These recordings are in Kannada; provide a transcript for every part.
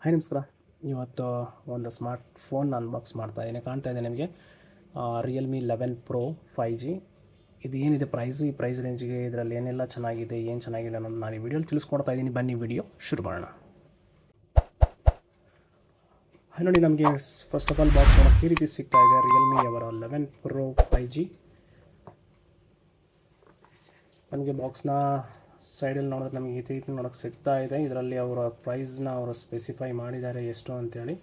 ಹಾಯ್ ನಮಸ್ಕಾರ. ಇವತ್ತು ಒಂದು ಸ್ಮಾರ್ಟ್ ಫೋನ್ ಅನ್ಬಾಕ್ಸ್ ಮಾಡ್ತಾ ಇದ್ದೀನಿ. ಕಾಣ್ತಾ ಇದೆ ನಿಮಗೆ ರಿಯಲ್ಮಿ 11 Pro 5G. ಇದು ಏನಿದೆ ಪ್ರೈಸು, ಈ ಪ್ರೈಸ್ ರೇಂಜಿಗೆ ಇದರಲ್ಲಿ ಏನೆಲ್ಲ ಚೆನ್ನಾಗಿದೆ, ಏನು ಚೆನ್ನಾಗಿಲ್ಲ ಅನ್ನೋದು ನಾನು ಈ ವಿಡಿಯೋಲಿ ತಿಳಿಸ್ಕೊಡ್ತಾ ಇದ್ದೀನಿ. ಬನ್ನಿ ವಿಡಿಯೋ ಶುರು ಮಾಡೋಣ. ನೋಡಿ, ನಮಗೆ ಫಸ್ಟ್ ಆಫ್ ಆಲ್ ಬಾಕ್ಸ್ ನೋಡೋಕ್ಕೆ ಈ ರೀತಿ ಸಿಗ್ತಾ ಇದೆ. ರಿಯಲ್ಮಿ ಅವರ 11 Pro 5G. ನಮಗೆ ಬಾಕ್ಸ್ನ ಸೈಡಲ್ಲಿ ನೋಡಿದ್ರೆ ನಮಗೆ ಈ ರೀತಿ ನೋಡೋಕ್ಕೆ ಸಿಗ್ತಾ ಇದೆ. ಇದರಲ್ಲಿ ಅವರ ಪ್ರೈಸ್ನ ಅವರು ಸ್ಪೆಸಿಫೈ ಮಾಡಿದ್ದಾರೆ ಎಷ್ಟು ಅಂತೇಳಿ.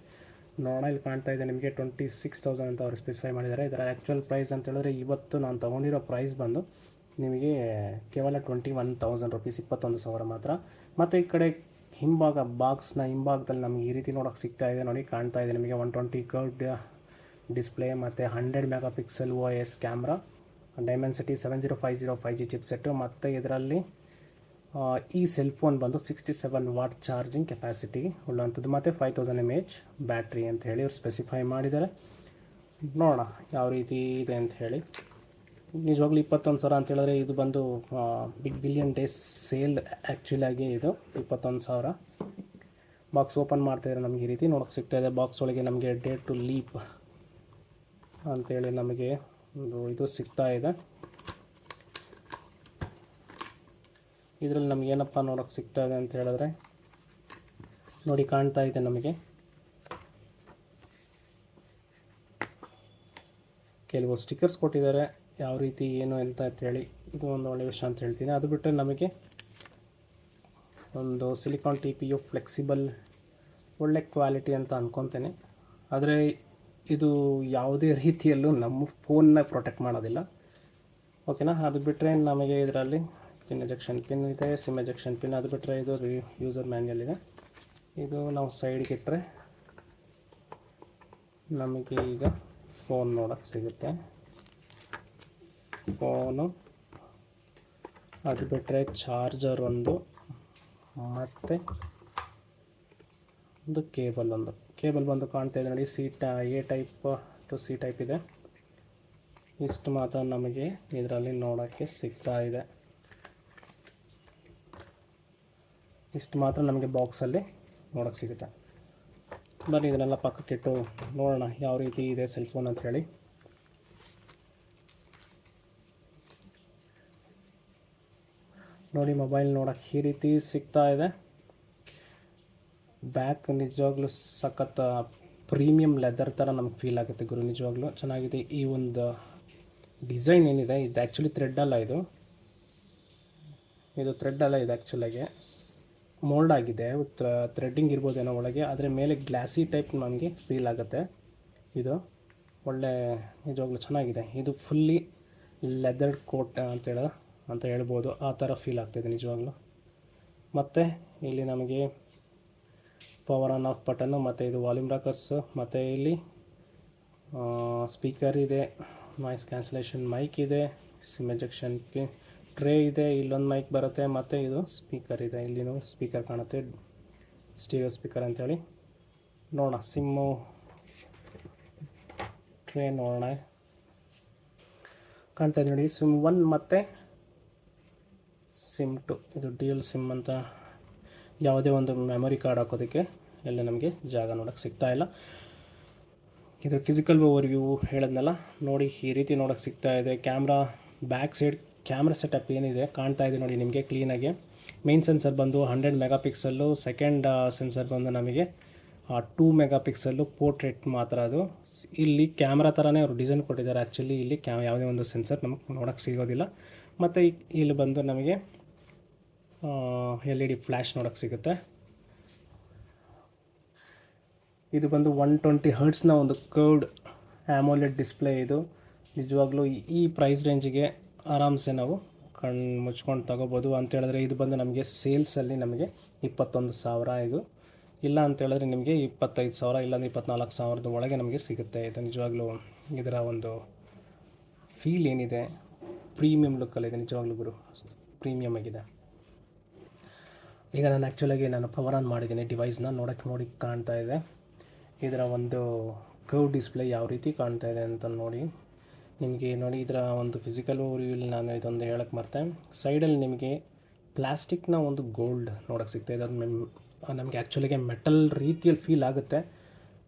ನೋಡೋಣ, ಇಲ್ಲಿ ಕಾಣ್ತಾ ಇದೆ ನಿಮಗೆ 26,000 ಅಂತ ಅವರು ಸ್ಪೆಸಿಫೈ ಮಾಡಿದ್ದಾರೆ. ಇದರ ಆ್ಯಕ್ಚುಯಲ್ ಪ್ರೈಸ್ ಅಂತ ಹೇಳಿದ್ರೆ ಇವತ್ತು ನಾನು ತೊಗೊಂಡಿರೋ ಪ್ರೈಸ್ ಬಂದು ನಿಮಗೆ ಕೇವಲ 21,000 ರುಪೀಸ್, 21,000 ಮಾತ್ರ. ಮತ್ತು ಈ ಕಡೆ ಬಾಕ್ಸ್ನ ಹಿಂಭಾಗದಲ್ಲಿ ನಮಗೆ ಈ ರೀತಿ ನೋಡೋಕ್ಕೆ ಸಿಗ್ತಾ ಇದೆ. ನೋಡಿ, ಕಾಣ್ತಾ ಇದೆ ನಿಮಗೆ 120 ಕರ್ವ್ಡ್ ಡಿಸ್ಪ್ಲೇ ಮತ್ತು 100 mega pixel OIS camera, Dimensity 7050 5G ಚಿಪ್ಸೆಟ್ಟು. ಮತ್ತು ಇದರಲ್ಲಿ ಈ ಸೆಲ್ ಫೋನ್ ಬಂದು 67 ವಾಟ್ ಚಾರ್ಜಿಂಗ್ ಕೆಪಾಸಿಟಿ ಉಳ್ಳಂಥದ್ದು ಮತ್ತು 5000 mAh ಬ್ಯಾಟ್ರಿ ಅಂತ ಹೇಳಿ ಅವ್ರು ಸ್ಪೆಸಿಫೈ ಮಾಡಿದ್ದಾರೆ. ನೋಡೋಣ ಯಾವ ರೀತಿ ಇದೆ ಅಂತ ಹೇಳಿ. ನಿಜವಾಗ್ಲೂ 21,000 ಅಂತ ಹೇಳಿದ್ರೆ ಇದು ಬಂದು ಬಿಗ್ ಬಿಲಿಯನ್ ಡೇಸ್ ಸೇಲ್ ಆ್ಯಕ್ಚುಲಾಗಿ. ಇದು 21,000. ಬಾಕ್ಸ್ ಓಪನ್ ಮಾಡ್ತಾಯಿದ್ರೆ ನಮಗೆ ಈ ರೀತಿ ನೋಡೋಕ್ಕೆ ಸಿಗ್ತಾಯಿದೆ. ಬಾಕ್ಸ್ ಒಳಗೆ ನಮಗೆ ಡೇ ಟು ಲೀಪ್ ಅಂತೇಳಿ ನಮಗೆ ಒಂದು ಇದು ಸಿಗ್ತಾ ಇದೆ. ಇದರಲ್ಲಿ ನಮ್ಗೆ ಏನಪ್ಪ ನೋಡೋಕ್ಕೆ ಸಿಗ್ತಾ ಇದೆ ಅಂತ ಹೇಳಿದ್ರೆ ನೋಡಿ, ಕಾಣ್ತಾ ಇದೆ ನಮಗೆ ಕೆಲವು ಸ್ಟಿಕ್ಕರ್ಸ್ ಕೊಟ್ಟಿದ್ದಾರೆ. ಯಾವ ರೀತಿ ಏನು ಅಂತ ಹೇಳಿ ಇದು ಒಂದು ಒಳ್ಳೆಯ ವಿಷಯ ಅಂತ ಹೇಳ್ತೀನಿ. ಅದು ಬಿಟ್ಟರೆ ನಮಗೆ ಒಂದು ಸಿಲಿಕಾನ್ TPU ಫ್ಲೆಕ್ಸಿಬಲ್ ಒಳ್ಳೆ ಕ್ವಾಲಿಟಿ ಅಂತ ಅಂದ್ಕೊತೇನೆ. ಆದರೆ ಇದು ಯಾವುದೇ ರೀತಿಯಲ್ಲೂ ನಮ್ಮ ಫೋನ್ನ ಪ್ರೊಟೆಕ್ಟ್ ಮಾಡೋದಿಲ್ಲ, ಓಕೆನಾ. ಅದು ಬಿಟ್ಟರೆ ನಮಗೆ ಇದರಲ್ಲಿ ಪಿನ್ ಎಜೆಕ್ಷನ್ ಪಿನ್ ಇದೆ, ಸಿಮ್ ಎಜೆಕ್ಷನ್ ಪಿನ್. ಅದು ಬಿಟ್ಟರೆ ಇದು ಯೂಸರ್ ಮ್ಯಾನ್ಯಲ್ ಇದೆ. ಇದು ನಾವು ಸೈಡ್ಗೆ ಇಟ್ಟರೆ ನಮಗೆ ಈಗ ಫೋನ್ ನೋಡೋಕ್ಕೆ ಸಿಗುತ್ತೆ, ಫೋನು. ಅದು ಬಿಟ್ಟರೆ ಚಾರ್ಜರ್ ಒಂದು ಮತ್ತು ಒಂದು ಕೇಬಲ್ ಬಂದು ಕಾಣ್ತಾ ಇದೆ ನೋಡಿ. A type two C type ಇದೆ. ಇಷ್ಟು ಮಾತ್ರ ನಮಗೆ ಇದರಲ್ಲಿ ನೋಡೋಕ್ಕೆ ಸಿಗ್ತಾ ಇದೆ. ಇಷ್ಟು ಮಾತ್ರ ನಮಗೆ ಬಾಕ್ಸಲ್ಲಿ ನೋಡೋಕ್ಕೆ ಸಿಗುತ್ತೆ. ಬನ್ನಿ ಇದನ್ನೆಲ್ಲ ಪಕ್ಕಕ್ಕಿಟ್ಟು ನೋಡೋಣ ಯಾವ ರೀತಿ ಇದೆ ಸೆಲ್ ಫೋನ್ ಅಂತ ಹೇಳಿ. ನೋಡಿ, ಮೊಬೈಲ್ ನೋಡೋಕ್ಕೆ ಈ ರೀತಿ ಸಿಗ್ತಾ ಇದೆ. ಬ್ಯಾಕ್ ನಿಜವಾಗ್ಲೂ ಸಖತ್ ಪ್ರೀಮಿಯಂ ಲೆದರ್ ಥರ ನಮ್ಗೆ ಫೀಲ್ ಆಗುತ್ತೆ ಗುರು. ನಿಜವಾಗ್ಲೂ ಚೆನ್ನಾಗಿದೆ. ಈ ಒಂದು ಡಿಸೈನ್ ಏನಿದೆ ಇದು ಆ್ಯಕ್ಚುಲಿ ಥ್ರೆಡ್ ಅಲ್ಲ, ಇದು ಥ್ರೆಡ್ ಅಲ್ಲ, ಇದು ಆ್ಯಕ್ಚುಲಾಗಿ ಮೋಲ್ಡ್ ಆಗಿದೆ. ಥ್ರೆಡ್ಡಿಂಗ್ ಇರ್ಬೋದೇನೋ ಒಳಗೆ, ಆದರೆ ಮೇಲೆ ಗ್ಲಾಸಿ ಟೈಪ್ ನಮಗೆ ಫೀಲ್ ಆಗುತ್ತೆ. ಇದು ಒಳ್ಳೆ ನಿಜವಾಗ್ಲೂ ಚೆನ್ನಾಗಿದೆ. ಇದು ಫುಲ್ಲಿ ಲೆದರ್ ಕೋಟ್ ಅಂತ ಹೇಳ್ಬೋದು. ಆ ಥರ ಫೀಲ್ ಆಗ್ತಾಯಿದೆ ನಿಜವಾಗ್ಲೂ. ಮತ್ತು ಇಲ್ಲಿ ನಮಗೆ ಪವರ್ ಆನ್ ಆಫ್ ಬಟನ್ನು, ಮತ್ತು ಇದು ವಾಲ್ಯೂಮ್ ರಾಕರ್ಸು, ಮತ್ತು ಇಲ್ಲಿ ಸ್ಪೀಕರ್ ಇದೆ, ನಾಯ್ಸ್ ಕ್ಯಾನ್ಸಲೇಷನ್ ಮೈಕ್ ಇದೆ, ಸಿಮ್ ಎಜೆಕ್ಷನ್ ಪಿನ್ ಟ್ರೇ ಇದೆ, ಇಲ್ಲೊಂದು ಮೈಕ್ ಬರುತ್ತೆ, ಮತ್ತು ಇದು ಸ್ಪೀಕರ್ ಇದೆ. ಇಲ್ಲಿನೂ ಸ್ಪೀಕರ್ ಕಾಣುತ್ತೆ, ಸ್ಟೀರಿಯೋ ಸ್ಪೀಕರ್ ಅಂತೇಳಿ. ನೋಡೋಣ ಸಿಮ್ಮು ಟ್ರೇ ನೋಡೋಣ. ಕಾಣ್ತಾ ಇದೆ ನೋಡಿ, ಸಿಮ್ 1 ಮತ್ತು ಸಿಮ್ 2. ಇದು ಡ್ಯೂಯಲ್ ಸಿಮ್ ಅಂತ. ಯಾವುದೇ ಒಂದು ಮೆಮೊರಿ ಕಾರ್ಡ್ ಹಾಕೋದಕ್ಕೆ ಎಲ್ಲ ನಮಗೆ ಜಾಗ ನೋಡೋಕ್ಕೆ ಸಿಗ್ತಾ ಇಲ್ಲ. ಇದು ಫಿಸಿಕಲ್ ಓವರ್ವ್ಯೂ ಹೇಳಿದ್ನಲ್ಲ ನೋಡಿ, ಈ ರೀತಿ ನೋಡೋಕ್ಕೆ ಸಿಗ್ತಾ ಇದೆ. ಬ್ಯಾಕ್ ಸೈಡ್ ಕ್ಯಾಮ್ರಾ ಸೆಟಪ್ ಏನಿದೆ ಕಾಣ್ತಾ ಇದೆ ನೋಡಿ ನಿಮಗೆ ಕ್ಲೀನಾಗಿ. ಮೇನ್ ಸೆನ್ಸರ್ ಬಂದು 100 ಮೆಗಾ ಪಿಕ್ಸೆಲ್ಲು, ಸೆಕೆಂಡ್ ಸೆನ್ಸರ್ ಬಂದು ನಮಗೆ 2 ಮೆಗಾ ಪಿಕ್ಸೆಲ್ಲು ಪೋರ್ಟ್ರೇಟ್ ಮಾತ್ರ. ಅದು ಇಲ್ಲಿ ಕ್ಯಾಮ್ರಾ ಥರನೇ ಅವರು ಡಿಸೈನ್ ಕೊಟ್ಟಿದ್ದಾರೆ. ಆ್ಯಕ್ಚುಲಿ ಇಲ್ಲಿ ಯಾವುದೇ ಒಂದು ಸೆನ್ಸರ್ ನಮಗೆ ನೋಡೋಕ್ಕೆ ಸಿಗೋದಿಲ್ಲ. ಮತ್ತು ಇಲ್ಲಿ ಬಂದು ನಮಗೆ LED ಫ್ಲ್ಯಾಶ್ ನೋಡೋಕ್ಕೆ ಸಿಗುತ್ತೆ. ಇದು ಬಂದು 120 ಹರ್ಟ್ಸ್ನ ಒಂದು ಕರ್ವ್ಡ್ AMOLED ಡಿಸ್ಪ್ಲೇ. ಇದು ನಿಜವಾಗ್ಲೂ ಈ ಪ್ರೈಸ್ ರೇಂಜಿಗೆ ಆರಾಮ್ಸೆ ನಾವು ಮುಚ್ಕೊಂಡು ತಗೋಬೋದು ಅಂತ ಹೇಳಿದ್ರೆ. ಇದು ಬಂದು ನಮಗೆ ಸೇಲ್ಸಲ್ಲಿ ನಮಗೆ 21,000 ಇದು. ಇಲ್ಲ ಅಂತ ಹೇಳಿದ್ರೆ ನಿಮಗೆ 25,000 ಇಲ್ಲಾಂದರೆ 24,000 ಒಳಗೆ ನಮಗೆ ಸಿಗುತ್ತೆ. ಇದು ನಿಜವಾಗ್ಲೂ ಇದರ ಒಂದು ಫೀಲ್ ಏನಿದೆ ಪ್ರೀಮಿಯಂ ಲುಕ್ಕಲ್ಲಿದೆ. ನಿಜವಾಗ್ಲೂ ಗುರು ಪ್ರೀಮಿಯಮ್ ಆಗಿದೆ. ಈಗ ನಾನು ಆ್ಯಕ್ಚುಲಾಗಿ ಪವರ್ ಆನ್ ಮಾಡಿದ್ದೀನಿ ಡಿವೈಸ್ನ. ನೋಡಿ ಕಾಣ್ತಾ ಇದೆ ಇದರ ಒಂದು ಕರ್ವ್ ಡಿಸ್ಪ್ಲೇ ಯಾವ ರೀತಿ ಕಾಣ್ತಾ ಇದೆ ಅಂತ ನೋಡಿ. ನಿಮಗೆ ನೋಡಿ ಇದರ ಒಂದು ಫಿಸಿಕಲ್ ಓವರ್ವ್ಯೂಲಿ ನಾನು ಇದೊಂದು ಹೇಳಕ್ಕೆ ಮರ್ತೆ. ಸೈಡಲ್ಲಿ ನಿಮಗೆ ಪ್ಲಾಸ್ಟಿಕ್ನ ಒಂದು ಗೋಲ್ಡ್ ನೋಡೋಕ್ಕೆ ಸಿಗ್ತಾಯಿದೆ. ಅದು ನಮಗೆ ಆ್ಯಕ್ಚುಲಿಗೆ ಮೆಟಲ್ ರೀತಿಯಲ್ಲಿ ಫೀಲ್ ಆಗುತ್ತೆ,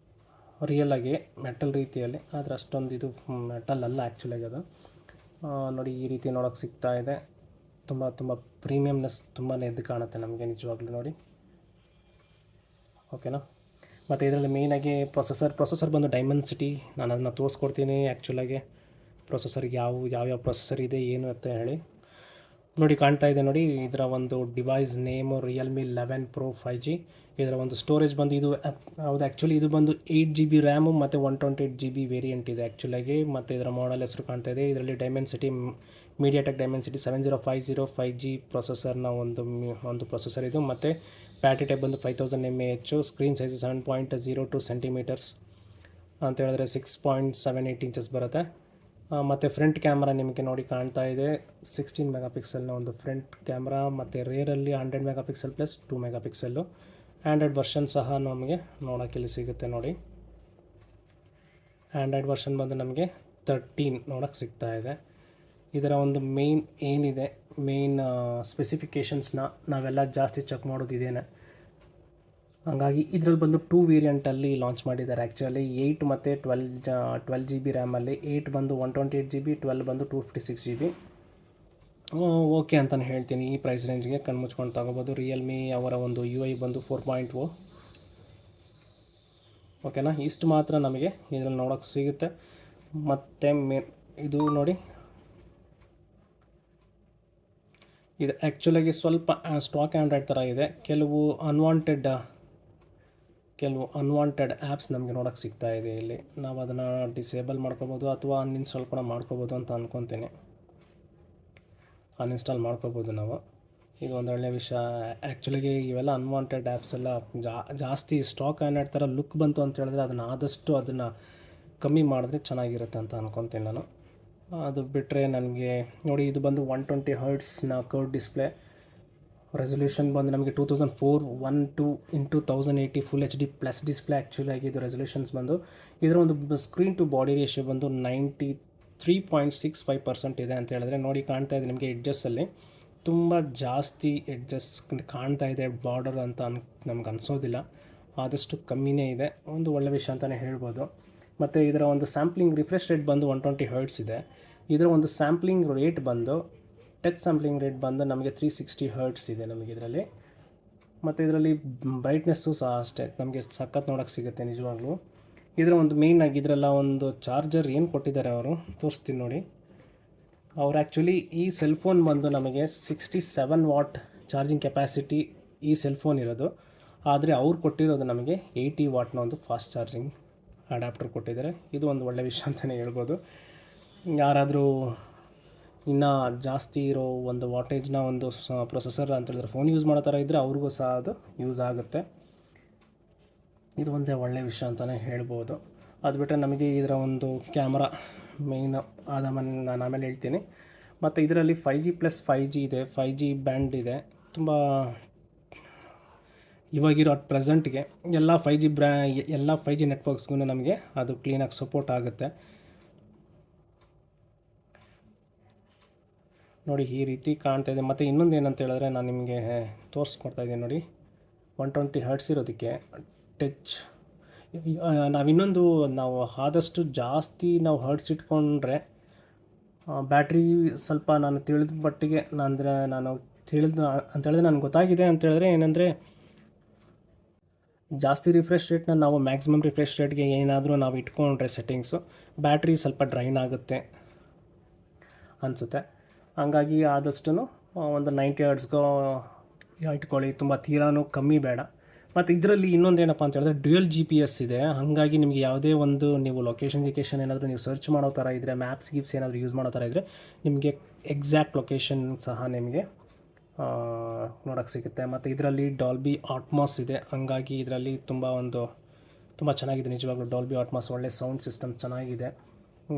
ರಿಯಲಾಗಿ ಮೆಟಲ್ ರೀತಿಯಲ್ಲಿ, ಆದರೆ ಅಷ್ಟೊಂದು ಇದು ಮೆಟಲ್ ಅಲ್ಲ ಆ್ಯಕ್ಚುಲಾಗಿ ಅದು. ನೋಡಿ ಈ ರೀತಿ ನೋಡೋಕ್ಕೆ ಸಿಗ್ತಾ ಇದೆ. ತುಂಬ ಪ್ರೀಮಿಯಮ್ನೆಸ್ ತುಂಬಾ ಎದ್ದು ಕಾಣುತ್ತೆ ನಮಗೆ ನಿಜವಾಗ್ಲೂ ನೋಡಿ. ಓಕೆನಾ. ಮತ್ತು ಇದರಲ್ಲಿ ಮೇಯ್ನಾಗಿ ಪ್ರೊಸೆಸರ್ ಬಂದು ಡೈಮೆನ್ಸಿಟಿ, ನಾನು ಅದನ್ನು ತೋರಿಸ್ಕೊಡ್ತೀನಿ ಆ್ಯಕ್ಚುಲಾಗಿ ಪ್ರೊಸೆಸರ್ಗೆ ಯಾವ್ಯಾವ ಪ್ರೊಸೆಸರ್ ಇದೆ ಏನು ಅಂತ ಹೇಳಿ. ನೋಡಿ ಕಾಣ್ತಾ ಇದೆ ನೋಡಿ, ಇದರ ಒಂದು device name Realme 11 Pro 5G. ಇದರ ಒಂದು ಸ್ಟೋರೇಜ್ ಬಂದು ಇದು ಹೌದು ಆ್ಯಕ್ಚುಲಿ ಇದು ಬಂದು 8GB ರ್ಯಾಮು ಮತ್ತು 128GB ವೇರಿಯಂಟ್ ಇದೆ ಆ್ಯಕ್ಚುಲಾಗಿ. ಮತ್ತು ಇದರ ಮಾಡೆಲ್ ಹೆಸರು ಕಾಣ್ತಾ ಇದೆ. ಇದರಲ್ಲಿ ಡೈಮೆನ್ಸಿಟಿ ಮೀಡಿಯಾಟೆಕ್ ಡೈಮೆನ್ಸಿಟಿ 7050 5G ಪ್ರೊಸೆಸರ್ನ ಒಂದು ಪ್ರೊಸೆಸರ್ ಇದು. ಮತ್ತು ಬ್ಯಾಟ್ರಿ ಟೈಪ್ ಬಂದು 5000 mAh, ಸ್ಕ್ರೀನ್ ಸೈಜ್ 7.02 ಸೆಂಟಿಮೀಟರ್ಸ್ ಅಂತ ಹೇಳಿದ್ರೆ 6.78 ಇಂಚಸ್ ಬರುತ್ತೆ. ಮತ್ತು ಫ್ರಂಟ್ ಕ್ಯಾಮ್ರಾ ನಿಮಗೆ ನೋಡಿ ಕಾಣ್ತಾ ಇದೆ 16 ಮೆಗಾಪಿಕ್ಸೆಲ್ನ ಒಂದು ಫ್ರಂಟ್ ಕ್ಯಾಮ್ರಾ. ಮತ್ತು ರೇರಲ್ಲಿ 100 ಮೆಗಾಪಿಕ್ಸೆಲ್ ಪ್ಲಸ್ 2 ಮೆಗಾಪಿಕ್ಸೆಲ್ಲು. ಆ್ಯಂಡ್ರಾಯ್ಡ್ ವರ್ಷನ್ ಸಹ ನಮಗೆ ನೋಡೋಕ್ಕಿಲ್ಲಿ ಸಿಗುತ್ತೆ ನೋಡಿ. ಆ್ಯಂಡ್ರಾಯ್ಡ್ ವರ್ಷನ್ ಬಂದು ನಮಗೆ 13 ನೋಡೋಕ್ಕೆ ಸಿಗ್ತಾ ಇದೆ. ಇದರ ಒಂದು ಮೇನ್ ಸ್ಪೆಸಿಫಿಕೇಷನ್ಸ್ನ ನಾವೆಲ್ಲ ಜಾಸ್ತಿ ಚೆಕ್ ಮಾಡೋದು ಇದೇನೆ. ಹಾಗಾಗಿ ಇದರಲ್ಲಿ ಬಂದು 2 ವೇರಿಯಂಟಲ್ಲಿ ಲಾಂಚ್ ಮಾಡಿದ್ದಾರೆ ಆ್ಯಕ್ಚುಲಿ. 8 ಮತ್ತು 12GB ರ್ಯಾಮಲ್ಲಿ. 8 ಬಂದು 128GB, 12 ಬಂದು 256GB. ಓಕೆ ಅಂತಲೇ ಹೇಳ್ತೀನಿ. ಈ ಪ್ರೈಸ್ ರೇಂಜ್ಗೆ ಕಣ್ಮುಚ್ಕೊಂಡು ತಗೋಬೋದು. ರಿಯಲ್ಮಿ ಅವರ ಒಂದು UI ಬಂದು 4.0. ಓಕೆನಾ. ಇಷ್ಟು ಮಾತ್ರ ನಮಗೆ ಇದರಲ್ಲಿ ನೋಡೋಕ್ಕೆ ಸಿಗುತ್ತೆ. ಮತ್ತು ಇದು ನೋಡಿ, ಇದು ಆ್ಯಕ್ಚುಲಾಗಿ ಸ್ವಲ್ಪ ಸ್ಟಾಕ್ ಆ್ಯಂಡ್ರಾಯ್ಡ್ ಥರ ಇದೆ. ಕೆಲವು ಅನ್ವಾಂಟೆಡ್ ಆ್ಯಪ್ಸ್ ನಮಗೆ ನೋಡೋಕ್ಕೆ ಸಿಗ್ತಾ ಇದೆ ಇಲ್ಲಿ. ನಾವು ಅದನ್ನು ಡಿಸೇಬಲ್ ಮಾಡ್ಕೋಬೋದು ಅಥವಾ ಅನ್ಇನ್ಸ್ಟಾಲ್ ಕೂಡ ಮಾಡ್ಕೋಬೋದು ಅಂತ ಅಂದ್ಕೊತೀನಿ. ಅನ್ಇನ್ಸ್ಟಾಲ್ ಮಾಡ್ಕೋಬೋದು ನಾವು. ಇದು ಒಂದು ಒಳ್ಳೆಯ ವಿಷಯ ಆ್ಯಕ್ಚುಲಿಗೆ. ಇವೆಲ್ಲ ಅನ್ವಾಂಟೆಡ್ ಆ್ಯಪ್ಸ್ ಎಲ್ಲ ಜಾಸ್ತಿ ಸ್ಟಾಕ್ ಆ್ಯಂಡ್ರಾಯ್ಡ್ ಥರ ಲುಕ್ ಬಂತು ಅಂತ ಹೇಳಿದ್ರೆ ಅದನ್ನು ಕಮ್ಮಿ ಮಾಡಿದ್ರೆ ಚೆನ್ನಾಗಿರುತ್ತೆ ಅಂತ ಅಂದ್ಕೊತೀನಿ ನಾನು. ಅದು ಬಿಟ್ಟರೆ ನನಗೆ ನೋಡಿ, ಇದು ಬಂದು 120 ಹರ್ಟ್ಸ್ನ ಕರ್ವ್ ಡಿಸ್ಪ್ಲೇ. ರೆಸೊಲ್ಯೂಷನ್ ಬಂದು ನಮಗೆ 2412x1080 full HD plus display ಆ್ಯಕ್ಚುಲಾಗಿ ಇದು ರೆಸೊಲ್ಯೂಷನ್ಸ್ ಬಂದು. ಇದರ ಒಂದು ಸ್ಕ್ರೀನ್ ಟು ಬಾಡಿ ರೇಷಿಯೋ ಬಂದು 93.65% ಇದೆ ಅಂತ ಹೇಳಿದ್ರೆ ನೋಡಿ ಕಾಣ್ತಾ ಇದೆ ನಿಮಗೆ. ಎಡ್ಜಸ್ಸಲ್ಲಿ ತುಂಬ ಜಾಸ್ತಿ ಎಡ್ಜಸ್ ಕಾಣ್ತಾ ಇದೆ, ಬಾರ್ಡರ್ ಅಂತ ನಮ್ಗೆ ಅನಿಸೋದಿಲ್ಲ, ಆದಷ್ಟು ಕಮ್ಮಿನೇ ಇದೆ. ಒಂದು ಒಳ್ಳೆ ವಿಷಯ ಅಂತಲೇ ಹೇಳ್ಬೋದು. ಮತ್ತು ಇದರ ಒಂದು ಸ್ಯಾಂಪ್ಲಿಂಗ್ ರಿಫ್ರೆಶ್ ರೇಟ್ ಬಂದು 120 ಹರ್ಟ್ಸ್ ಇದೆ. ಇದರ ಒಂದು ಸ್ಯಾಂಪ್ಲಿಂಗ್ ರೇಟ್ ಬಂದು ಟಚ್ ಸ್ಯಾಂಪ್ಲಿಂಗ್ ರೇಟ್ ಬಂದು ನಮಗೆ 360 ಹರ್ಟ್ಸ್ ಇದೆ ನಮಗೆ ಇದರಲ್ಲಿ. ಮತ್ತು ಇದರಲ್ಲಿ ಬ್ರೈಟ್ನೆಸ್ಸು ಸಹ ಅಷ್ಟೇ ನಮಗೆ ಸಖತ್ ನೋಡೋಕ್ಕೆ ಸಿಗುತ್ತೆ ನಿಜವಾಗ್ಲೂ. ಇದರ ಒಂದು ಮೇಯ್ನಾಗಿ ಇದರೆಲ್ಲ ಒಂದು ಚಾರ್ಜರ್ ಏನು ಕೊಟ್ಟಿದ್ದಾರೆ ಅವರು ತೋರಿಸ್ತೀನಿ ನೋಡಿ. ಅವ್ರು ಆ್ಯಕ್ಚುಲಿ ಈ ಸೆಲ್ಫೋನ್ ಬಂದು ನಮಗೆ 67 ವಾಟ್ ಚಾರ್ಜಿಂಗ್ ಕೆಪಾಸಿಟಿ ಈ ಸೆಲ್ಫೋನ್ ಇರೋದು. ಆದರೆ ಅವ್ರು ಕೊಟ್ಟಿರೋದು ನಮಗೆ 80 ವಾಟ್ನ ಒಂದು ಫಾಸ್ಟ್ ಚಾರ್ಜಿಂಗ್ ಅಡ್ಯಾಪ್ಟರ್ ಕೊಟ್ಟಿದ್ದಾರೆ. ಇದು ಒಂದು ಒಳ್ಳೆಯ ವಿಷಯ ಅಂತಲೇ ಹೇಳ್ಬೋದು. ಯಾರಾದರೂ ಇನ್ನು ಜಾಸ್ತಿ ಇರೋ ಒಂದು ವಾಟೇಜ್ನ ಒಂದು ಪ್ರೊಸೆಸರ್ ಅಂತ ಹೇಳಿದ್ರೆ ಫೋನ್ ಯೂಸ್ ಮಾಡೋ ಥರ ಇದ್ದರೆ ಅವ್ರಿಗೂ ಸಹ ಅದು ಯೂಸ್ ಆಗುತ್ತೆ. ಇದು ಒಂದೇ ಒಳ್ಳೆಯ ವಿಷಯ ಅಂತಲೇ ಹೇಳ್ಬೋದು. ಅದು ಬಿಟ್ಟರೆ ನಮಗೆ ಇದರ ಒಂದು ಕ್ಯಾಮ್ರಾ ಮೇಯ್ನ್ ನಾನು ಆಮೇಲೆ ಹೇಳ್ತೀನಿ. ಮತ್ತು ಇದರಲ್ಲಿ 5G ಪ್ಲಸ್ 5G ಇದೆ, 5G ಬ್ಯಾಂಡ್ ಇದೆ. ತುಂಬ ಇವಾಗಿರೋ ಪ್ರೆಸೆಂಟ್ಗೆ ಎಲ್ಲ 5G ನೆಟ್ವರ್ಕ್ಸ್ಗೂ ನಮಗೆ ಅದು ಕ್ಲೀನಾಗಿ ಸಪೋರ್ಟ್ ಆಗುತ್ತೆ ನೋಡಿ. ಈ ರೀತಿ ಕಾಣ್ತಾ ಇದೆ. ಮತ್ತು ಇನ್ನೊಂದು ಏನಂತ ಹೇಳಿದ್ರೆ ನಾನು ನಿಮಗೆ ತೋರಿಸ್ಕೊಡ್ತಾ ಇದ್ದೀನಿ ನೋಡಿ, 120 ಹರ್ಟ್ಸ್ ಇರೋದಕ್ಕೆ ಟಚ್. ನಾವು ಆದಷ್ಟು ಜಾಸ್ತಿ ನಾವು ಹರ್ಟ್ಸ್ ಇಟ್ಕೊಂಡ್ರೆ ಬ್ಯಾಟ್ರಿ ಸ್ವಲ್ಪ ನಾನು ತಿಳಿದ ಮಟ್ಟಿಗೆ ನಾನು ತಿಳಿದು ಅಂತ ಹೇಳಿದ್ರೆ ನನಗೆ ಗೊತ್ತಾಗಿದೆ ಅಂತ ಹೇಳಿದ್ರೆ ಏನಂದರೆ, ಜಾಸ್ತಿ ರಿಫ್ರೆಶ್ ರೇಟ್ನ ನಾವು ಮ್ಯಾಕ್ಸಿಮಮ್ ರಿಫ್ರೆಶ್ ರೇಟ್ಗೆ ಏನಾದರೂ ನಾವು ಇಟ್ಕೊಂಡ್ರೆ ಸೆಟ್ಟಿಂಗ್ಸು ಬ್ಯಾಟ್ರಿ ಸ್ವಲ್ಪ ಡ್ರೈನ್ ಆಗುತ್ತೆ ಅನಿಸುತ್ತೆ. ಹಂಗಾಗಿ ಆದಷ್ಟು ಒಂದು 90 ಹರ್ಟ್ಸ್ಗೋ ಇಟ್ಕೊಳ್ಳಿ, ತುಂಬ ತೀರಾನು ಕಮ್ಮಿ ಬೇಡ. ಮತ್ತು ಇದರಲ್ಲಿ ಇನ್ನೊಂದೇನಪ್ಪ ಅಂತ ಹೇಳಿದ್ರೆ ಡ್ಯುಯಲ್ GPS ಇದೆ. ಹಾಗಾಗಿ ನಿಮಗೆ ಯಾವುದೇ ಒಂದು ನೀವು ಲೊಕೇಶನ್ ಏನಾದರೂ ನೀವು ಸರ್ಚ್ ಮಾಡೋ ಥರ ಇದ್ದರೆ, ಮ್ಯಾಪ್ಸ್ ಏನಾದರೂ ಯೂಸ್ ಮಾಡೋ ಥರ ಇದ್ದರೆ ನಿಮಗೆ ಎಕ್ಸಾಕ್ಟ್ ಲೊಕೇಶನ್ ಸಹ ನಿಮಗೆ ನೋಡೋಕ್ಕೆ ಸಿಗುತ್ತೆ. ಮತ್ತು ಇದರಲ್ಲಿ ಡಾಲ್ಬಿ ಆಟ್ಮಾಸ್ ಇದೆ. ಹಾಗಾಗಿ ಇದರಲ್ಲಿ ತುಂಬ ಚೆನ್ನಾಗಿದೆ ನಿಜವಾಗ್ಲೂ. ಡಾಲ್ಬಿ ಆಟ್ಮಾಸ್ ಒಳ್ಳೆ ಸೌಂಡ್ ಸಿಸ್ಟಮ್ ಚೆನ್ನಾಗಿದೆ.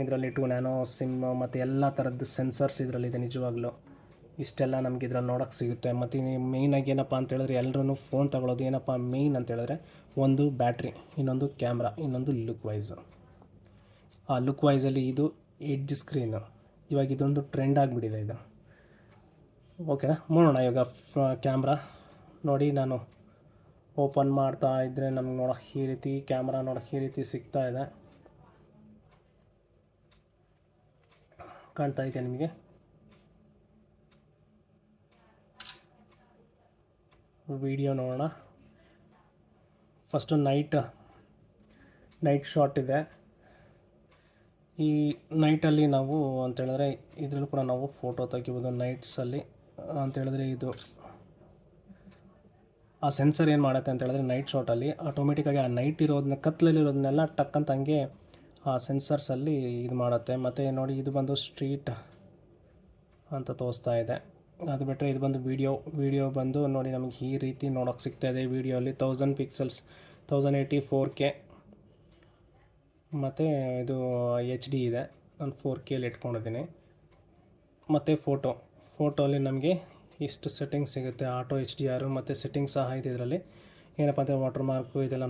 ಇದರಲ್ಲಿ 2 ನ್ಯಾನೋ ಸಿಮ್ ಮತ್ತು ಎಲ್ಲ ಥರದ್ದು ಸೆನ್ಸರ್ಸ್ ಇದರಲ್ಲಿದೆ ನಿಜವಾಗ್ಲೂ. ಇಷ್ಟೆಲ್ಲ ನಮಗೆ ಇದರಲ್ಲಿ ನೋಡೋಕ್ಕೆ ಸಿಗುತ್ತೆ. ಮತ್ತು ಮೇಯ್ನಾಗಿ ಏನಪ್ಪ ಅಂತ ಹೇಳಿದ್ರೆ ಎಲ್ಲರೂ ಫೋನ್ ತಗೊಳ್ಳೋದು ಏನಪ್ಪ ಮೇಯ್ನ್ ಅಂತ ಹೇಳಿದ್ರೆ, ಒಂದು ಬ್ಯಾಟ್ರಿ, ಇನ್ನೊಂದು ಕ್ಯಾಮ್ರಾ, ಇನ್ನೊಂದು ಲುಕ್ ವೈಸು. ಆ ಲುಕ್ ವೈಸಲ್ಲಿ ಇದು ಎಡ್ಜ್ ಸ್ಕ್ರೀನು, ಇವಾಗ ಇದೊಂದು ಟ್ರೆಂಡ್ ಆಗಿಬಿಟ್ಟಿದೆ ಇದು. ಓಕೆನಾ, ನೋಡೋಣ ಇವಾಗ ಕ್ಯಾಮ್ರಾ ನೋಡಿ. ನಾನು ಓಪನ್ ಮಾಡ್ತಾ ಇದ್ದರೆ ನಮ್ಗೆ ನೋಡೋಕ್ಕೆ ಈ ರೀತಿ ಕ್ಯಾಮ್ರಾ ನೋಡೋಕ್ಕೆ ಈ ರೀತಿ ಸಿಗ್ತಾ ಇದೆ, ಕಾಣ್ತಾ ಇದೆ ನಿಮಗೆ. ವಿಡಿಯೋ ನೋಡೋಣ. ಫಸ್ಟು ನೈಟ್ ಶಾಟ್ ಇದೆ. ಈ ನೈಟಲ್ಲಿ ನಾವು ಅಂತೇಳಿದ್ರೆ ಇದರಲ್ಲೂ ಕೂಡ ನಾವು ಫೋಟೋ ತೆಗಿಬೋದು ನೈಟ್ಸಲ್ಲಿ. ಅಂತೇಳಿದ್ರೆ ಇದು ಆ ಸೆನ್ಸರ್ ಏನು ಮಾಡುತ್ತೆ ಅಂತ ಹೇಳಿದ್ರೆ ನೈಟ್ ಶಾಟಲ್ಲಿ ಆಟೋಮೆಟಿಕ್ಕಾಗಿ ಆ ನೈಟ್ ಇರೋದನ್ನ ಕತ್ಲಲ್ಲಿರೋದನ್ನೆಲ್ಲ ಟಕ್ಕಂತ ಹಂಗೆ ಆ ಸೆನ್ಸರ್ಸಲ್ಲಿ ಇದು ಮಾಡುತ್ತೆ. ಮತ್ತು ನೋಡಿ ಇದು ಬಂದು ಸ್ಟ್ರೀಟ್ ಅಂತ ತೋರಿಸ್ತಾ ಇದೆ. ಅದು ಬಿಟ್ಟರೆ ಇದು ಬಂದು ವಿಡಿಯೋ ಬಂದು ನೋಡಿ ನಮಗೆ ಈ ರೀತಿ ನೋಡೋಕ್ಕೆ ಸಿಗ್ತಾ ಇದೆ. ವಿಡಿಯೋಲಿ 1000 ಪಿಕ್ಸೆಲ್ಸ್ 1080 4K ಮತ್ತು ಇದು HD ಇದೆ. ನಾನು 4Kಲಿ ಇಟ್ಕೊಂಡಿದ್ದೀನಿ. ಮತ್ತು ಫೋಟೋಲಿ ನಮಗೆ ಇಷ್ಟು ಸೆಟ್ಟಿಂಗ್ಸ್ ಸಿಗುತ್ತೆ. ಆಟೋ HDR ಮತ್ತು ಸೆಟ್ಟಿಂಗ್ಸ್ ಸಹ ಇದೆ ಇದರಲ್ಲಿ. ಏನಪ್ಪ ಅಂದರೆ ವಾಟರ್ ಮಾರ್ಕು ಇದೆಲ್ಲ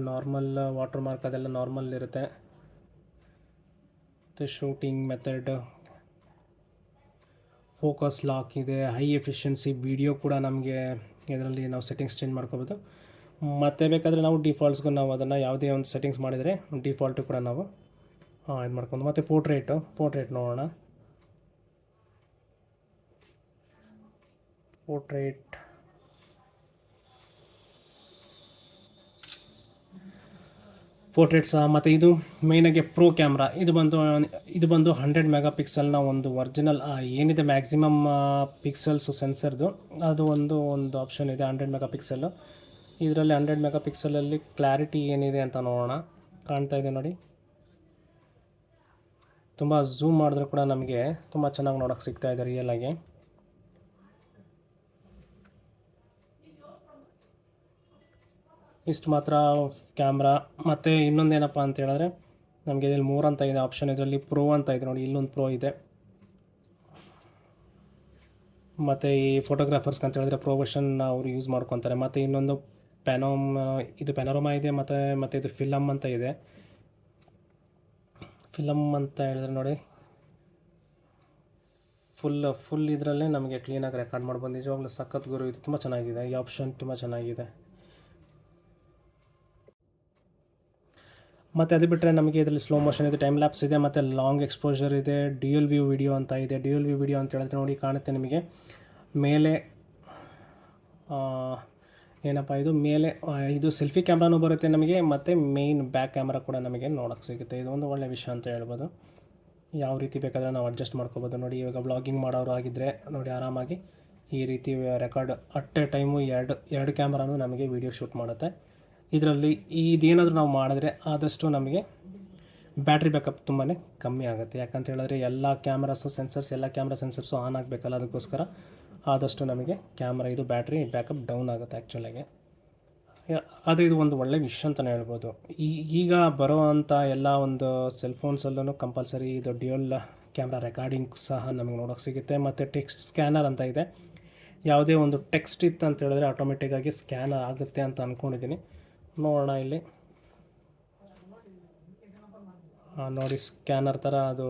ನಾರ್ಮಲ್ ವಾಟರ್ ಮಾರ್ಕ್ ಅದೆಲ್ಲ ನಾರ್ಮಲ್ ಇರುತ್ತೆ. ಮತ್ತು ಶೂಟಿಂಗ್ ಮೆಥಡ್, ಫೋಕಸ್ ಲಾಕ್ ಇದೆ, ಹೈ ಎಫಿಷಿಯನ್ಸಿ ವಿಡಿಯೋ ಕೂಡ ನಮಗೆ ಇದರಲ್ಲಿ ನಾವು ಸೆಟ್ಟಿಂಗ್ಸ್ ಚೇಂಜ್ ಮಾಡ್ಕೋಬೋದು. ಮತ್ತು ಬೇಕಾದರೆ ನಾವು ಡಿಫಾಲ್ಟ್ಸ್ಗೂ ನಾವು ಅದನ್ನು ಯಾವುದೇ ಒಂದು ಸೆಟ್ಟಿಂಗ್ಸ್ ಮಾಡಿದರೆ ಡಿಫಾಲ್ಟು ಕೂಡ ನಾವು ಇದು ಮಾಡ್ಕೊಂಡು. ಮತ್ತು ಪೋರ್ಟ್ರೇಟ್ ನೋಡೋಣ. ಪೋರ್ಟ್ರೇಟ್ ಸಹ. ಮತ್ತು ಇದು ಮೇಯ್ನಾಗಿ ಪ್ರೋ ಕ್ಯಾಮ್ರಾ. ಇದು ಬಂದು 100 ಮೆಗಾ ಪಿಕ್ಸೆಲ್ನ ಒಂದು ಒರಿಜಿನಲ್ ಏನಿದೆ ಮ್ಯಾಕ್ಸಿಮಮ್ ಪಿಕ್ಸೆಲ್ಸ್ ಸೆನ್ಸರ್ದು ಅದು ಒಂದು ಆಪ್ಷನ್ ಇದೆ 100 ಮೆಗಾ ಪಿಕ್ಸೆಲ್ಲು. ಇದರಲ್ಲಿ 100 ಮೆಗಾ ಪಿಕ್ಸೆಲಲ್ಲಿ ಕ್ಲಾರಿಟಿ ಏನಿದೆ ಅಂತ ನೋಡೋಣ. ಕಾಣ್ತಾ ಇದೆ ನೋಡಿ. ತುಂಬ ಝೂಮ್ ಮಾಡಿದ್ರೆ ಕೂಡ ನಮಗೆ ತುಂಬ ಚೆನ್ನಾಗಿ ನೋಡೋಕ್ಕೆ ಸಿಗ್ತಾ ಇದೆ ರಿಯಲಾಗಿ. ಇಷ್ಟು ಮಾತ್ರ ಕ್ಯಾಮ್ರಾ. ಮತ್ತು ಇನ್ನೊಂದೇನಪ್ಪ ಅಂತ ಹೇಳಿದ್ರೆ ನಮಗೆ ಇದರಲ್ಲಿ 3 ಅಂತ ಇದೆ ಆಪ್ಷನ್. ಇದರಲ್ಲಿ ಪ್ರೋ ಅಂತ ಇದೆ ನೋಡಿ, ಇಲ್ಲೊಂದು ಪ್ರೋ ಇದೆ. ಮತ್ತು ಈ ಫೋಟೋಗ್ರಾಫರ್ಸ್ಗೆ ಅಂತ ಹೇಳಿದ್ರೆ ಪ್ರೋ ವರ್ಷನ್ ಅವರು ಯೂಸ್ ಮಾಡ್ಕೊತಾರೆ. ಮತ್ತು ಇನ್ನೊಂದು ಪ್ಯಾನೋರಮಾ ಇದೆ. ಮತ್ತು ಇದು ಫಿಲಮ್ ಅಂತ ಇದೆ. ಫಿಲಮ್ ಅಂತ ಹೇಳಿದ್ರೆ ನೋಡಿ ಫುಲ್ ಇದರಲ್ಲೇ ನಮಗೆ ಕ್ಲೀನಾಗಿ ರೆಕಾರ್ಡ್ ಮಾಡ್ಬೋದು. ನಿಜವಾಗ್ಲೂ ಸಖತ್ ಗುರು, ಇದು ತುಂಬ ಚೆನ್ನಾಗಿದೆ. ಈ ಆಪ್ಷನ್ ತುಂಬ ಚೆನ್ನಾಗಿದೆ. ಮತ್ತು ಅದು ಬಿಟ್ಟರೆ ನಮಗೆ ಇದರಲ್ಲಿ ಸ್ಲೋ ಮೋಷನ್ ಇದೆ, ಟೈಮ್ ಲ್ಯಾಪ್ಸ್ ಇದೆ, ಮತ್ತು ಲಾಂಗ್ ಎಕ್ಸ್ಪೋಜರ್ ಇದೆ, ಡ್ಯೂಯಲ್ ವ್ಯೂ ವಿಡಿಯೋ ಅಂತ ಇದೆ. ಡ್ಯೂಯಲ್ ವ್ಯೂ ವಿಡಿಯೋ ಅಂತ ಹೇಳಿದ್ರೆ ನೋಡಿ ಕಾಣುತ್ತೆ ನಿಮಗೆ ಮೇಲೆ ಏನಪ್ಪ ಇದು ಸೆಲ್ಫಿ ಕ್ಯಾಮ್ರಾನೂ ಬರುತ್ತೆ ನಮಗೆ, ಮತ್ತು ಮೇಯ್ನ್ ಬ್ಯಾಕ್ ಕ್ಯಾಮ್ರಾ ಕೂಡ ನಮಗೆ ನೋಡೋಕ್ಕೆ ಸಿಗುತ್ತೆ. ಇದೊಂದು ಒಳ್ಳೆಯ ವಿಷಯ ಅಂತ ಹೇಳ್ಬೋದು. ಯಾವ ರೀತಿ ಬೇಕಾದರೆ ನಾವು ಅಡ್ಜಸ್ಟ್ ಮಾಡ್ಕೋಬೋದು. ನೋಡಿ ಇವಾಗ ವ್ಲಾಗಿಂಗ್ ಮಾಡೋರು ಆಗಿದ್ದರೆ ನೋಡಿ ಆರಾಮಾಗಿ ಈ ರೀತಿ ರೆಕಾರ್ಡ್ ಅಟ್ ಎ ಟೈಮು ಎರಡು ಕ್ಯಾಮ್ರಾನು ನಮಗೆ ವೀಡಿಯೋ ಶೂಟ್ ಮಾಡುತ್ತೆ. ಇದರಲ್ಲಿ ಇದೇನಾದರೂ ನಾವು ಮಾಡಿದ್ರೆ ಆದಷ್ಟು ನಮಗೆ ಬ್ಯಾಟ್ರಿ ಬ್ಯಾಕಪ್ ತುಂಬಾ ಕಮ್ಮಿ ಆಗುತ್ತೆ. ಯಾಕಂತ ಹೇಳಿದ್ರೆ ಎಲ್ಲ ಕ್ಯಾಮ್ರಾ ಸೆನ್ಸರ್ಸು ಆನ್ ಆಗಬೇಕಲ್ಲ, ಅದಕ್ಕೋಸ್ಕರ ಆದಷ್ಟು ನಮಗೆ ಇದು ಬ್ಯಾಟ್ರಿ ಬ್ಯಾಕಪ್ ಡೌನ್ ಆಗುತ್ತೆ ಆ್ಯಕ್ಚುಲಾಗಿ. ಆದರೆ ಇದು ಒಂದು ಒಳ್ಳೆಯ ವಿಷಯ ಅಂತಲೇ ಹೇಳ್ಬೋದು. ಈಗ ಬರೋ ಅಂಥ ಎಲ್ಲ ಒಂದು ಸೆಲ್ಫೋನ್ಸಲ್ಲೂ ಕಂಪಲ್ಸರಿ ಇದು ಡ್ಯೂಯಲ್ ಕ್ಯಾಮ್ರಾ ರೆಕಾರ್ಡಿಂಗ್ ಸಹ ನಮಗೆ ನೋಡೋಕ್ಕೆ ಸಿಗುತ್ತೆ. ಮತ್ತು ಟೆಕ್ಸ್ಟ್ ಸ್ಕ್ಯಾನರ್ ಅಂತ ಇದೆ. ಯಾವುದೇ ಒಂದು ಟೆಕ್ಸ್ಟ್ ಇತ್ತು ಅಂತ ಹೇಳಿದ್ರೆ ಆಟೋಮೆಟಿಕ್ಕಾಗಿ ಸ್ಕ್ಯಾನ್ ಆಗುತ್ತೆ ಅಂತ ಅಂದ್ಕೊಂಡಿದ್ದೀನಿ. ನೋಡೋಣ ಇಲ್ಲಿ ನೋಡಿ ಸ್ಕ್ಯಾನರ್ ಥರ ಅದು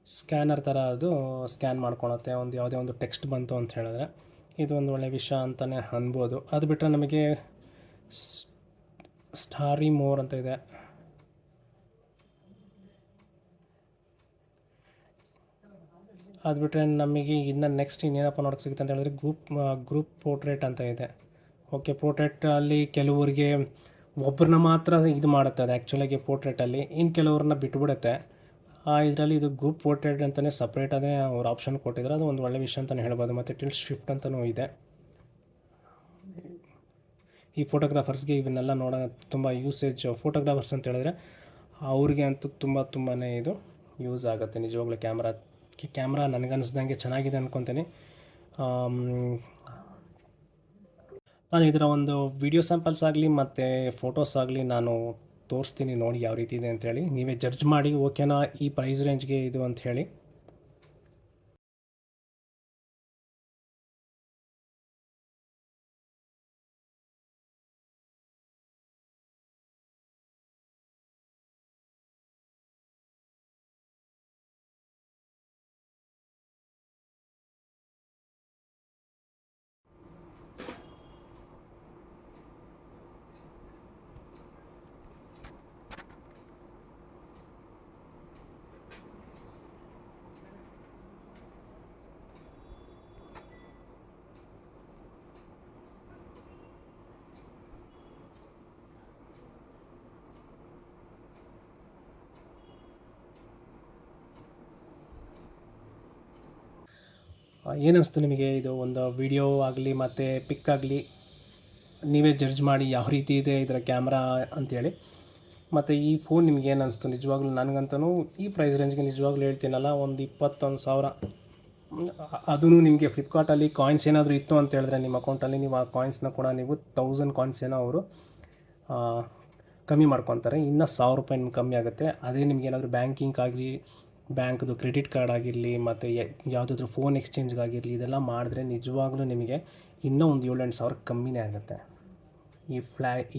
ಸ್ಕ್ಯಾನ್ ಮಾಡ್ಕೊಳುತ್ತೆ. ಯಾವುದೇ ಒಂದು ಟೆಕ್ಸ್ಟ್ ಬಂತು ಅಂತ ಹೇಳಿದ್ರೆ ಇದು ಒಂದು ಒಳ್ಳೆಯ ವಿಷಯ ಅಂತಲೇ ಅನ್ಬೋದು. ಅದು ಬಿಟ್ಟರೆ ನಮಗೆ ಸ್ಟಾರಿ ಮೋರ್ ಅಂತ ಇದೆ. ಅದು ಬಿಟ್ಟರೆ ನಮಗೆ ಇನ್ನು ನೆಕ್ಸ್ಟ್ ಇನ್ನೇನಪ್ಪ ನೋಡೋಕ್ಕೆ ಸಿಗುತ್ತೆ ಅಂತ ಹೇಳಿದ್ರೆ ಗ್ರೂಪ್ ಪೋರ್ಟ್ರೇಟ್ ಅಂತ ಇದೆ. ಓಕೆ, ಪೋರ್ಟ್ರೇಟಲ್ಲಿ ಕೆಲವರಿಗೆ ಒಬ್ಬರನ್ನ ಮಾತ್ರ ಇದು ಮಾಡುತ್ತೆ ಅದು ಆ್ಯಕ್ಚುಲಾಗಿ ಪೋರ್ಟ್ರೇಟಲ್ಲಿ, ಇನ್ನು ಕೆಲವ್ರನ್ನ ಬಿಟ್ಬಿಡುತ್ತೆ. ಇದರಲ್ಲಿ ಇದು ಗ್ರೂಪ್ ಪೋರ್ಟ್ರೇಟ್ ಅಂತಲೇ ಸಪ್ರೇಟಾಗಿ ಅವ್ರು ಆಪ್ಷನ್ ಕೊಟ್ಟಿದ್ದಾರೆ. ಅದು ಒಂದು ಒಳ್ಳೆಯ ವಿಷಯ ಅಂತಲೇ ಹೇಳ್ಬೋದು. ಮತ್ತು ಟಿಲ್ಟ್ ಶಿಫ್ಟ್ ಅಂತಲೂ ಇದೆ. ಈ ಫೋಟೋಗ್ರಾಫರ್ಸ್ಗೆ ಇವನ್ನೆಲ್ಲ ತುಂಬ ಯೂಸೇಜ್. ಫೋಟೋಗ್ರಾಫರ್ಸ್ ಅಂತ ಹೇಳಿದ್ರೆ ಅವ್ರಿಗೆ ಅಂತೂ ತುಂಬಾ ಇದು ಯೂಸ್ ಆಗುತ್ತೆ ನಿಜವಾಗ್ಲೂ. ಕ್ಯಾಮ್ರಾ ನನಗನ್ನಿಸ್ದಂಗೆ ಚೆನ್ನಾಗಿದೆ ಅಂದ್ಕೊತೀನಿ. ನಾನು ಇದರ ಒಂದು ವಿಡಿಯೋ ಸ್ಯಾಂಪಲ್ಸ್ ಆಗಲಿ ಮತ್ತು ಫೋಟೋಸ್ ಆಗಲಿ ನಾನು ತೋರಿಸ್ತೀನಿ, ನೋಡಿ ಯಾವ ರೀತಿ ಇದೆ ಅಂಥೇಳಿ. ನೀವೇ ಜಡ್ಜ್ ಮಾಡಿ ಓಕೆನಾ ಈ ಪ್ರೈಸ್ ರೇಂಜ್ಗೆ ಇದು ಅಂಥೇಳಿ. ಏನಿಸ್ತು ನಿಮಗೆ ಇದು ಒಂದು ವಿಡಿಯೋ ಆಗಲಿ ಮತ್ತು ಪಿಕ್ ಆಗಲಿ ನೀವೇ ಜಡ್ಜ್ ಮಾಡಿ ಯಾವ ರೀತಿ ಇದೆ ಇದರ ಕ್ಯಾಮ್ರಾ ಅಂಥೇಳಿ. ಮತ್ತು ಈ ಫೋನ್ ನಿಮ್ಗೆ ಏನು ಅನಿಸ್ತು? ನಿಜವಾಗ್ಲೂ ನನಗಂತೂ ಈ ಪ್ರೈಸ್ ರೇಂಜ್ಗೆ ನಿಜವಾಗ್ಲೂ ಹೇಳ್ತೀನಲ್ಲ, ಒಂದು 21,000 ಅದೂ ನಿಮಗೆ ಫ್ಲಿಪ್ಕಾರ್ಟಲ್ಲಿ ಕಾಯಿನ್ಸ್ ಏನಾದರೂ ಇತ್ತು ಅಂತ ಹೇಳಿದ್ರೆ ನಿಮ್ಮ ಅಕೌಂಟಲ್ಲಿ, ನೀವು ಆ ಕಾಯಿನ್ಸ್ನ ಕೂಡ ನೀವು 1000 ಕಾಯಿನ್ಸ್ ಏನೋ ಅವರು ಕಮ್ಮಿ ಮಾಡ್ಕೊತಾರೆ. ಇನ್ನೂ 1000 ರೂಪಾಯಿ ನಿಮ್ಗೆ ಕಮ್ಮಿ ಆಗುತ್ತೆ. ಅದೇ ನಿಮ್ಗೆ ಏನಾದರೂ ಬ್ಯಾಂಕಿಂಗ್ ಆಗಲಿ, ಬ್ಯಾಂಕ್ದು ಕ್ರೆಡಿಟ್ ಕಾರ್ಡ್ ಆಗಿರಲಿ, ಮತ್ತು ಯಾವುದಾದ್ರೂ ಫೋನ್ ಎಕ್ಸ್ಚೇಂಜ್ಗಾಗಿರಲಿ, ಇದೆಲ್ಲ ಮಾಡಿದ್ರೆ ನಿಜವಾಗ್ಲೂ ನಿಮಗೆ ಇನ್ನೂ ಒಂದು 7-8 ಸಾವಿರ ಕಮ್ಮಿನೇ ಆಗುತ್ತೆ.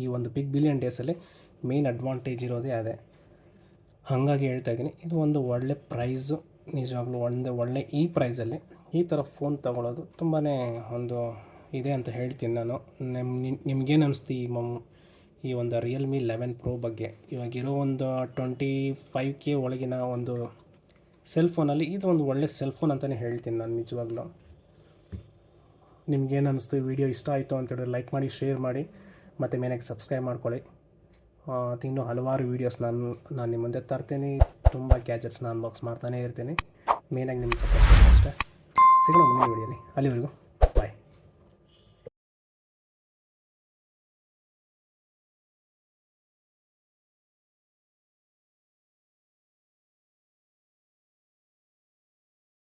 ಈ ಒಂದು ಬಿಗ್ ಬಿಲಿಯನ್ ಡೇಸಲ್ಲಿ ಮೇನ್ ಅಡ್ವಾಂಟೇಜ್ ಇರೋದೇ ಅದೇ. ಹಾಗಾಗಿ ಹೇಳ್ತಾ ಇದ್ದೀನಿ, ಇದು ಒಂದು ಒಳ್ಳೆ ಪ್ರೈಸು. ನಿಜವಾಗ್ಲೂ ಒಳ್ಳೆ ಈ ಪ್ರೈಸಲ್ಲಿ ಈ ಥರ ಫೋನ್ ತೊಗೊಳೋದು ತುಂಬಾ ಒಂದು ಇದೆ ಅಂತ ಹೇಳ್ತೀನಿ ನಾನು. ನಿಮ್ಗೇನು ಅನಿಸ್ತು ಈ ಒಂದು ರಿಯಲ್ಮಿ 11 Pro ಬಗ್ಗೆ? ಇವಾಗಿರೋ ಒಂದು 25K ಒಳಗಿನ ಒಂದು ಸೆಲ್ ಫೋನಲ್ಲಿ ಇದು ಒಂದು ಒಳ್ಳೆ ಸೆಲ್ ಫೋನ್ ಅಂತಲೇ ಹೇಳ್ತೀನಿ ನಾನು ನಿಜವಾಗ್ಲೂ. ನಿಮ್ಗೇನು ಅನಿಸ್ತು? ಈ ವಿಡಿಯೋ ಇಷ್ಟ ಆಯಿತು ಅಂತೇಳಿದ್ರೆ ಲೈಕ್ ಮಾಡಿ, ಶೇರ್ ಮಾಡಿ, ಮತ್ತು ಮೇನಾಗಿ ಸಬ್ಸ್ಕ್ರೈಬ್ ಮಾಡ್ಕೊಳ್ಳಿ. ಇನ್ನೂ ಹಲವಾರು ವೀಡಿಯೋಸ್ ನಾನು ನಿಮ್ಮ ಮುಂದೆ ತರ್ತೀನಿ. ತುಂಬ ಗ್ಯಾಜೆಟ್ಸ್ನ ಅನ್ಬಾಕ್ಸ್ ಮಾಡ್ತಾನೇ ಇರ್ತೀನಿ. ಮೇನಾಗಿ ನಿಮ್ಮ ಸಪೋರ್ಟ್ ಅಷ್ಟೇ. ಸಿಗೋಣ ಮುಂದಿನ ವೀಡಿಯೋಲಿ. ಅಲ್ಲಿವರೆಗೂ